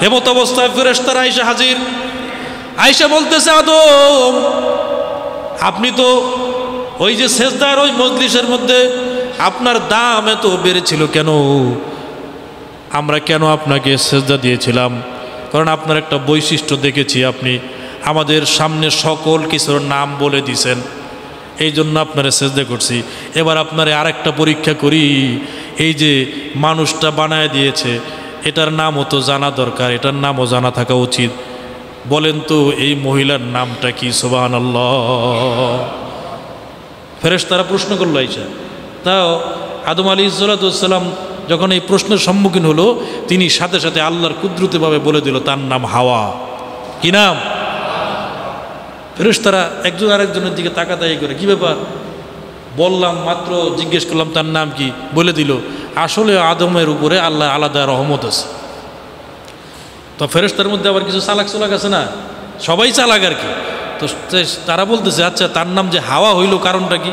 এমত অবস্থায় ফেরেশতারা আয়েশা হাজির। আয়েশা বলতেছে, আদম আপনি তো ওই যে সেজদার ওই মজলিসের মধ্যে আপনার দাম এত বেড়েছিল কেন? আমরা কেন আপনাকে সেজদা দিয়েছিলাম? কারণ আপনার একটা বৈশিষ্ট্য দেখেছি, আপনি আমাদের সামনে সকল কিছুর নাম বলে দিছেন, এই জন্য আপনারা সেজদা করছি। এবার আপনারে আরেকটা পরীক্ষা করি, এই যে মানুষটা বানায় দিয়েছে এটার নামও তো জানা দরকার, এটার নামও জানা থাকা উচিত। বলেন তো এই মহিলার নামটা কি? সুবহানাল্লাহ। ফেরেশতারা প্রশ্ন করল আয়েশা। তাও আদম আলাইহিস সালাম যখন এই প্রশ্নের সম্মুখীন হলো, তিনি সাথে সাথে আল্লাহর কুদরতিভাবে বলে দিল তার নাম হাওয়া। কি নাম? ফেরেশতারা একজন আরেকজনের দিকে তাকাতাকি করে, কি ব্যাপার? বললাম মাত্র, জিজ্ঞেস করলাম তার নাম কি, বলে দিল। আসলে আদমের উপরে আল্লাহ আলাদা রহমত আছে। তো ফেরেশতার মধ্যে আবার কিছু চালাক আছে না, সবাই চালাক আর কি। তো তারা বলতেছে, আচ্ছা তার নাম যে হাওয়া হইল কারণটা কি?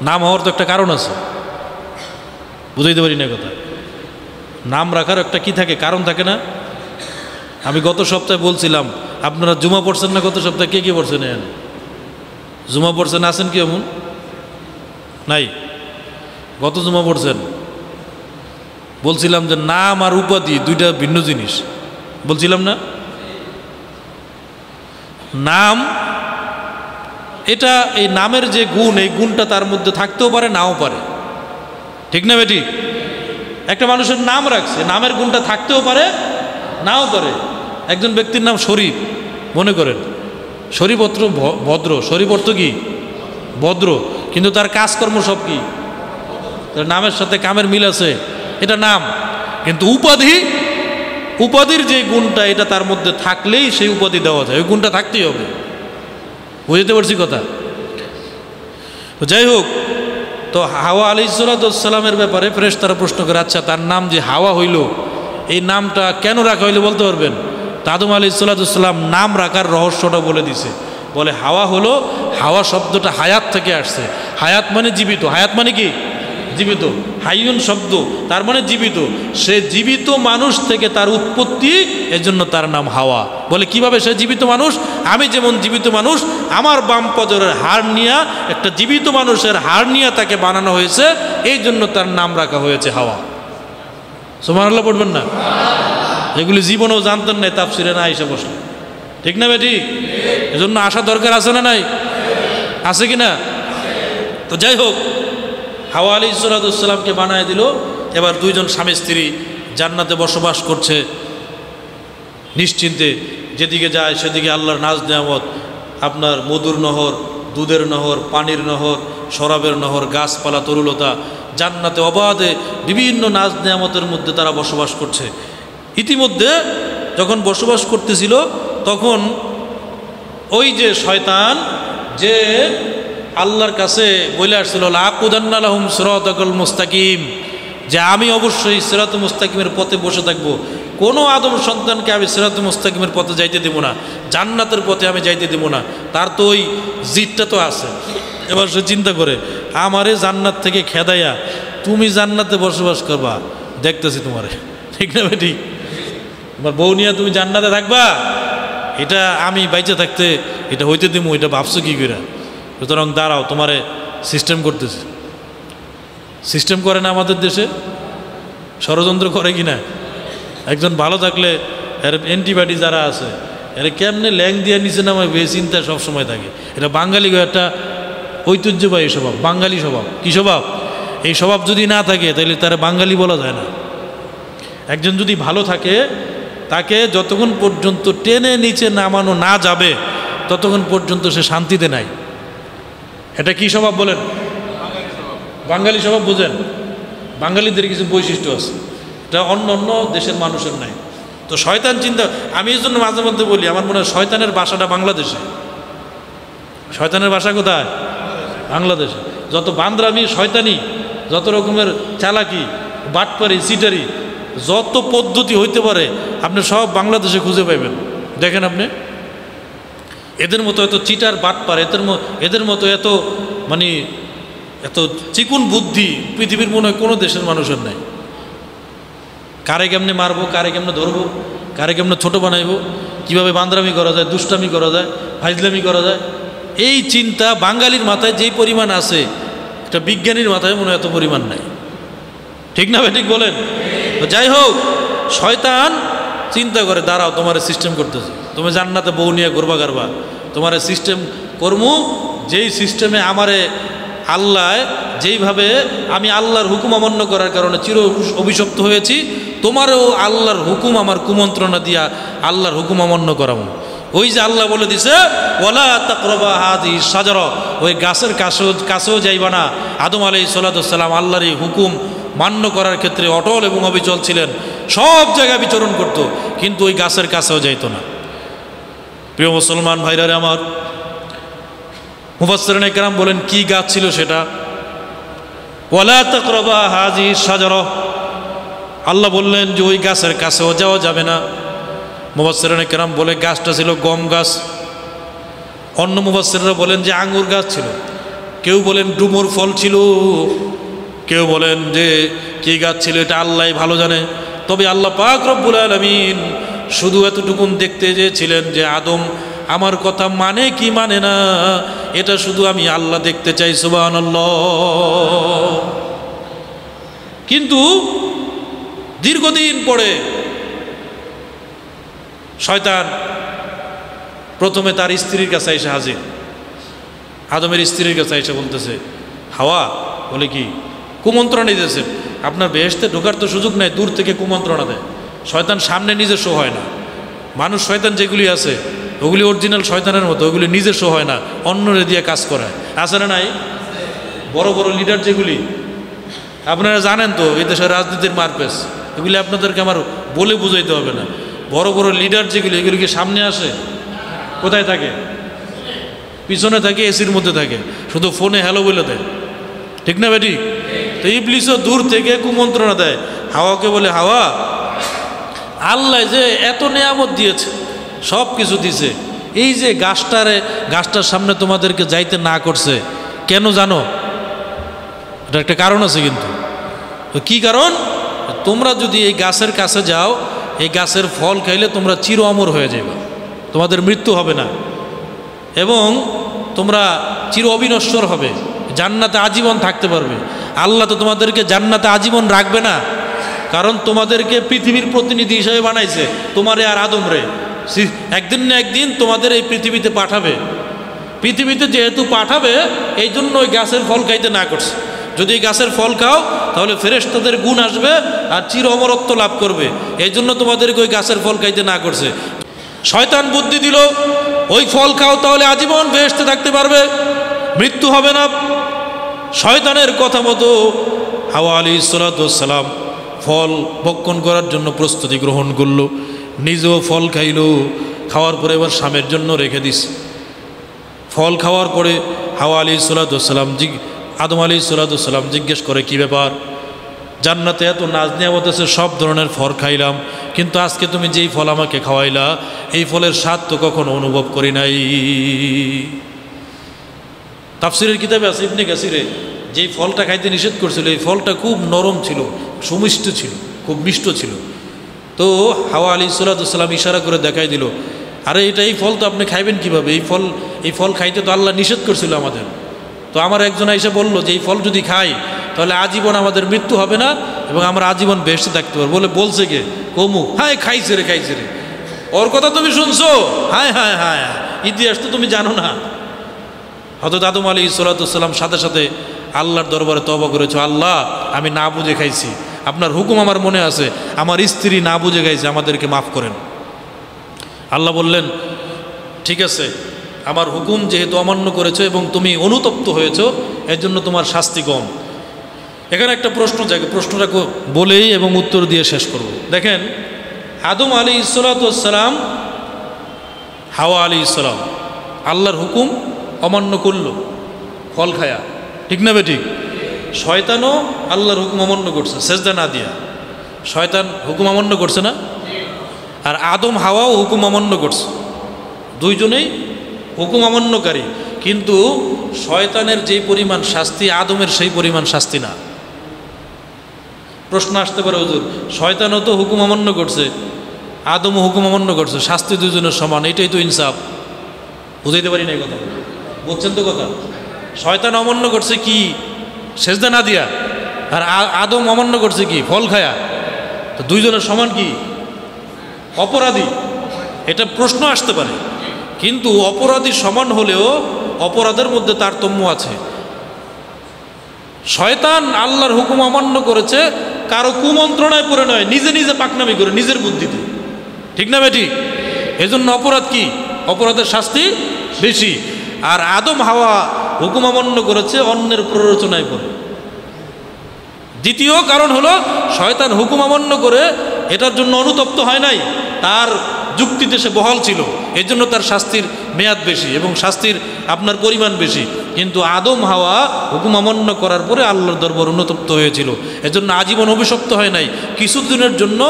নাম হওয়ার তো একটা কারণ আছে, বুঝাইতে পারি না কথা। নাম রাখার একটা কি থাকে, কারণ থাকে না? আমি গত সপ্তাহে বলছিলাম, আপনারা জুমা পড়ছেন না গত সপ্তাহে? কে কে পড়ছেন? জুমা পড়ছেন আছেন কি এমন? নাই? গত জুমা পড়ছেন? বলছিলাম যে নাম আর উপাধি দুইটা ভিন্ন জিনিস, বলছিলাম না? নাম এটা, এই নামের যে গুণ, এই গুণটা তার মধ্যে থাকতেও পারে নাও পারে, ঠিক না বেটি? একটা মানুষের নাম রাখছে, নামের গুণটা থাকতেও পারে নাও পারে। একজন ব্যক্তির নাম শরীফ, মনে করেন শরীফ অর্থ ভদ্র, শরীফ অর্থ কি? ভদ্র, কিন্তু তার কাজকর্ম সব কি? তার নামের সাথে কামের মিল আছে, এটা নাম। কিন্তু উপাধির যে গুণটা, এটা তার মধ্যে থাকলেই সেই উপাধি দেওয়া যায়, ওই গুণটা থাকতেই হবে। বুঝতে পারছি কথা? যাই হোক, তো হাওয়া আলাইহিসসালামের ব্যাপারে ফেরেশতারা প্রশ্ন করে, আচ্ছা তার নাম যে হাওয়া হইল, এই নামটা কেন রাখা হইলো বলতে পারবেন? আদম আলাইহিসসালাম নাম রাখার রহস্যটা বলে দিছে। বলে হাওয়া হলো, হাওয়া শব্দটা হায়াত থেকে আসছে। হায়াত মানে জীবিত, হায়াত মানে কি? জীবিত। হাইয়ুন শব্দ তার মানে জীবিত। সে জীবিত মানুষ থেকে তার উৎপত্তি, এজন্য তার নাম হাওয়া। বলে কিভাবে সে জীবিত মানুষ? আমি যেমন জীবিত মানুষ, আমার বাম পাজরের হাড় নিয়ে একটা জীবিত মানুষের হাড় নিয়ে তাকে বানানো হয়েছে, এই জন্য তার নাম রাখা হয়েছে হাওয়া। সুবহানাল্লাহ পড়বেন না? এগুলি জীবনেও জানতেন না, তাফসিরে না এসে বসলেন, ঠিক না বেটি? এজন্য আসা দরকার আছে না নাই? আছে কি না? তো যাই হোক, হাওয়া আলাইহিসসালামকে বানায় দিল। এবার দুইজন স্বামী স্ত্রী জান্নাতে বসবাস করছে নিশ্চিন্তে, যেদিকে যায় সেদিকে আল্লাহর নাজ নেয়ামত, আপনার মধুর নহর, দুধের নহর, পানির নহর, শরাবের নহর, গাছপালা, তরুলতা, জান্নাতে অবাধে বিভিন্ন নাজ নেয়ামতের মধ্যে তারা বসবাস করছে। ইতিমধ্যে যখন বসবাস করতেছিল, তখন ওই যে শয়তান যে আল্লাহর কাছে বলে আসছিল, লাকুদান্না লাহুম সিরাতাকাল মুস্তাকিম, যে আমি অবশ্যই সিরাতুল মুস্তাকিমের পথে বসে থাকবো, কোনো আদম সন্তানকে আমি সিরাতুল মুস্তাকিমের পথে যাইতে দেব না, জান্নাতের পথে আমি যাইতে দেব না। তার তো ওই জিদটা তো আছে। এবার সে চিন্তা করে, আমারে জান্নাত থেকে খেদাইয়া তুমি জান্নাতে বসবাস করবা, দেখতেছি তোমারে, ঠিক না বেটি? তোমার বউ নিয়ে তুমি জান্নাতে থাকবা, এটা আমি বাইচে থাকতে এটা হইতে দেবো, এটা ভাবছো কি করে? সুতরাং দাঁড়াও, তোমারে সিস্টেম করতেছে। সিস্টেম করে না আমাদের দেশে? ষড়যন্ত্র করে কি না? একজন ভালো থাকলে এর অ্যান্টিবাডি যারা আছে, এর কেমনে ল্যাং দিয়ে নিচে নামায় বে চিন্তা সবসময় থাকে। এটা বাঙালি একটা ঐতিহ্যবাহী স্বভাব, বাঙালি স্বভাব। কী স্বভাব? এই স্বভাব যদি না থাকে তাহলে তারা বাঙালি বলা যায় না। একজন যদি ভালো থাকে, তাকে যতক্ষণ পর্যন্ত টেনে নিচে নামানো না যাবে ততক্ষণ পর্যন্ত সে শান্তিতে নাই। এটা কি স্বভাব বলেন? বাঙালি স্বভাব। বুঝেন, বাঙালিদের কিছু বৈশিষ্ট্য আছে, এটা অন্য অন্য দেশের মানুষের নাই। তো শয়তান চিন্তা, আমি এই জন্য মাঝে মধ্যে বলি, আমার মনে হয় শয়তানের বাসাটা বাংলাদেশে। শয়তানের বাসা কোথায়? বাংলাদেশে। যত বান্দরামি, শয়তানি, যত রকমের চালাকি, বাটপারি, চিটারি, যত পদ্ধতি হইতে পারে আপনি সব বাংলাদেশে খুঁজে পাইবেন। দেখেন আপনি, এদের মতো এত চিটার, বাটপার, এদের মতো এত মানে এত চিকুন বুদ্ধি পৃথিবীর মনে হয় কোনো দেশের মানুষের নাই। কারে কেমনে মারবো, কারে কেমনে ধরবো, কারে কেমন ছোট বানাইব, কিভাবে বান্দরামি করা যায়, দুষ্টামি করা যায়, ফাইজলামি করা যায়, এই চিন্তা বাঙালির মাথায় যেই পরিমাণ আছে একটা বিজ্ঞানীর মাথায় মনে হয় এত পরিমাণ নাই। ঠিক না ভাই, ঠিক বলেন? তো যাই হোক, শয়তান চিন্তা করে দাঁড়াও তোমার সিস্টেম করতেছে, তুমি জান্নাতে বউ নিয়ে ঘুরবা গারবা, তোমার সিস্টেম কর্মু, যেই সিস্টেমে আমারে আল্লাহ যেইভাবে আমি আল্লাহর হুকুম অমান্য করার কারণে চির অভিশপ্ত হয়েছি, তোমারও আল্লাহর হুকুম আমার কুমন্ত্রণা দিয়া আল্লাহর হুকুম অমান্য করাবো। ওই যে আল্লাহ বলে দিছে ওয়ালা তাকরাবা হাযিহি শাজারা, ওই গাছের কাছেও যাইবা না। আদম আলাইহিস সালাতু ওয়াস সালাম আল্লাহর এই হুকুম মান্য করার ক্ষেত্রে অটল এবং অবিচল ছিলেন, সব জায়গায় বিচরণ করত, কিন্তু ওই গাছের কাছেও যাইত না। প্রিয় মুসলমান ভাইরারে আমার, মুফাসসিরিনে কেরাম বলেন কি গাছ ছিল সেটা? ওয়ালা তাকরাবা হাযিহি শাজারা, আল্লাহ বললেন যে ওই গাছের কাছেও যাওয়া যাবে না। মুফাসসিরিনে কেরাম বলে গাছটা ছিল গম গাছ, অন্য মুফাসসিররা বলেন যে আঙ্গুর গাছ ছিল, কেউ বলেন ডুমুর ফল ছিল, কেউ বলেন যে কি গাছ ছিল এটা আল্লাহই ভালো জানে। তবে আল্লাহ পাক রব্বুল আলামিন শুধু এতটুকুন দেখতে চেয়েছিলেন যে আদম আমার কথা মানে কি মানে না, এটা শুধু আমি আল্লাহ দেখতে চাই। সুবহানাল্লাহ। কিন্তু দীর্ঘদিন পরে শয়তান প্রথমে তার স্ত্রীর কাছে এসে হাজির, আদমের স্ত্রীর কাছে এসে বলতেছে, হাওয়া বলে কি কুমন্ত্রণা দিতেছে, আপনার বেহেশতে ঢোকার তো সুযোগ নেই, দূর থেকে কুমন্ত্রণা দেয়। শয়তান সামনে নিজে শো হয় না, মানুষ শয়তান যেগুলি আছে ওগুলি অরিজিনাল শয়তানের মতো, ওগুলি নিজে শো হয় না, অন্যরে দিয়ে কাজ করায়। আছে না নাই? বড় বড় লিডার যেগুলি আপনারা জানেন তো, এই দেশের রাজনীতির মারপেস, এগুলি আপনাদেরকে আমার বলে বুঝাইতে হবে না। বড় বড় লিডার যেগুলি, এগুলি কি সামনে আসে? কোথায় থাকে? পিছনে থাকে, এসির মধ্যে থাকে, শুধু ফোনে হ্যালো বলে দেয়। ঠিক না বেটি? তো ইবলিসও দূর থেকে কুমন্ত্রণা দেয়। হাওয়াকে বলে, হাওয়া আল্লাহ যে এত নেয়ামত দিয়েছে, সব কিছু দিছে, এই যে গাছটার সামনে তোমাদেরকে যাইতে না করছে কেন জানো? এটা একটা কারণ আছে। কিন্তু কি কারণ? তোমরা যদি এই গাছের কাছে যাও, এই গাছের ফল খাইলে তোমরা চির অমর হয়ে যাবে, তোমাদের মৃত্যু হবে না, এবং তোমরা চির অবিনশ্বর হবে, জান্নাতে আজীবন থাকতে পারবে। আল্লাহ তো তোমাদেরকে জান্নাতে আজীবন রাখবে না, কারণ তোমাদেরকে পৃথিবীর প্রতিনিধি হিসেবে বানাইছে, তোমারে আর আদমরে। একদিন না একদিন তোমাদের এই পৃথিবীতে পাঠাবে, পৃথিবীতে যেহেতু পাঠাবে এই জন্য ওই গাছের ফল খাইতে না করছে। যদি এই গাছের ফল খাও তাহলে ফেরেশতাদের গুণ আসবে আর চির অমরত্ব লাভ করবে, এই জন্য তোমাদেরকে ওই গাছের ফল খাইতে না করছে। শয়তান বুদ্ধি দিল ওই ফল খাও তাহলে আজীবন বেহেশতে থাকতে পারবে, মৃত্যু হবে না। শয়তানের কথা মতো হাওয়া আলাইহিস সালাতু ওয়াস সালাম ফল ভক্ষণ করার জন্য প্রস্তুতি গ্রহণ করলো, নিজেও ফল খাইল, খাওয়ার পরে এবার স্বামীর জন্য রেখে দিস। ফল খাওয়ার পরে হাওয়া আলাইহিস সালাতু ওয়াস সালাম আদম আলাইহিস সালাতু ওয়াস সালাম জিজ্ঞেস করে, কি ব্যাপার? জান্নাতে এত নাজ নিয়ামত আছে, সব ধরনের ফল খাইলাম, কিন্তু আজকে তুমি যেই ফল আমাকে খাওয়াইলা এই ফলের স্বাদ তো কখনো অনুভব করি নাই। তাফসিরের কিতাবে আছে, ইবনে কাসিরে, যেই ফলটা খাইতে নিষেধ করছিল এই ফলটা খুব নরম ছিল, সুমিষ্ট ছিল, খুব মিষ্ট ছিল। তো হাওয়া আলাইহিস সালাতু ওয়াস সালাম ইশারা করে দেখাই দিল, আরে এই ফল তো আপনি খাইবেন কিভাবে? এই ফল খাইতে তো আল্লাহ নিষেধ করছিল আমাদের। তো আমার একজন এসে বললো যে এই ফল যদি খাই তাহলে আজীবন আমাদের মৃত্যু হবে না এবং আমরা আজীবন বেহেশতে থাকতে পারবো। বলছে কে? অমুক। হায় খাইছে রে, ওর কথা তুমি শুনছো? হায় হায় হায়, ইতিহাস তো তুমি জানো না। হযরত আদম আলাইহিস সালাতু ওয়াস সালাম সাথে সাথে আল্লাহর দরবারে তওবা করেছে, আল্লাহ আমি না বুঝে খাইছি, আপনার হুকুম আমার মনে আছে, আমার স্ত্রী না বুঝে খাইছে, আমাদেরকে মাফ করেন। আল্লাহ বললেন, ঠিক আছে, আমার হুকুম যেহেতু অমান্য করেছো এবং তুমি অনুতপ্ত হয়েছো, এর জন্য তোমার শাস্তি কম। এখানে একটা প্রশ্ন জাগে, প্রশ্নটা বলেই এবং উত্তর দিয়ে শেষ করব। দেখেন, আদম আলাইহিস সালাতু ওয়াস সালাম, হাওয়া আলাইহিস সালাম আল্লাহর হুকুম অমান্য করলো ফল খায়া, ঠিক না বেঠিক? শয়তানও আল্লাহর হুকুম অমান্য করছে সেজদা না দিয়া। শয়তান হুকুম অমান্য করছে না? আর আদম হাওয়াও হুকুম অমান্য করছে, দুইজনেই হুকুম অমান্যকারী। কিন্তু শয়তানের যেই পরিমাণ শাস্তি আদমের সেই পরিমাণ শাস্তি না। প্রশ্ন আসতে পারে, হুজুর শয়তানও তো হুকুম অমান্য করছে, আদম হুকুম অমান্য করছে, শাস্তি দুজনের সমান, এটাই তো ইনসাফ। বুঝাইতে পারি না এই কথা, বুঝছেন তো কথা? শয়তান অমান্য করছে কি? সেজদা না দিয়া। আর আদম অমান্য করছে কি? ফল খায়া। তো দুইজনের সমান কি? অপরাধী। এটা প্রশ্ন আসতে পারে, কিন্তু অপরাধী সমান হলেও অপরাধের মধ্যে তারতম্য আছে। শয়তান আল্লাহর হুকুম অমান্য করেছে কারো কুমন্ত্রণায় পড়ে নয়, নিজে নিজে পাকনামি করে, নিজের বুদ্ধিতে। ঠিক না বেটি? এজন্য অপরাধ কি? অপরাধের শাস্তি বেশি। আর আদম হাওয়া হুকুম অমান্য করেছে অন্যের প্ররোচনায় পড়ে। দ্বিতীয় কারণ হলো শয়তান হুকুম অমান্য করে এটার জন্য অনুতপ্ত হয় নাই, তার যুক্তিতে সে বহাল ছিল, এর জন্য তার শাস্তির মেয়াদ বেশি এবং শাস্তির আপনার পরিমাণ বেশি। কিন্তু আদম হাওয়া হুকুম অমান্য করার পরে আল্লাহর দরবার অনুতপ্ত হয়েছিল, এজন্য আজীবন অভিশপ্ত হয় নাই, কিছুদিনের জন্য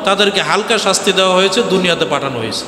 তাদেরকে হালকা শাস্তি দেওয়া হয়েছে, দুনিয়াতে পাঠানো হয়েছে।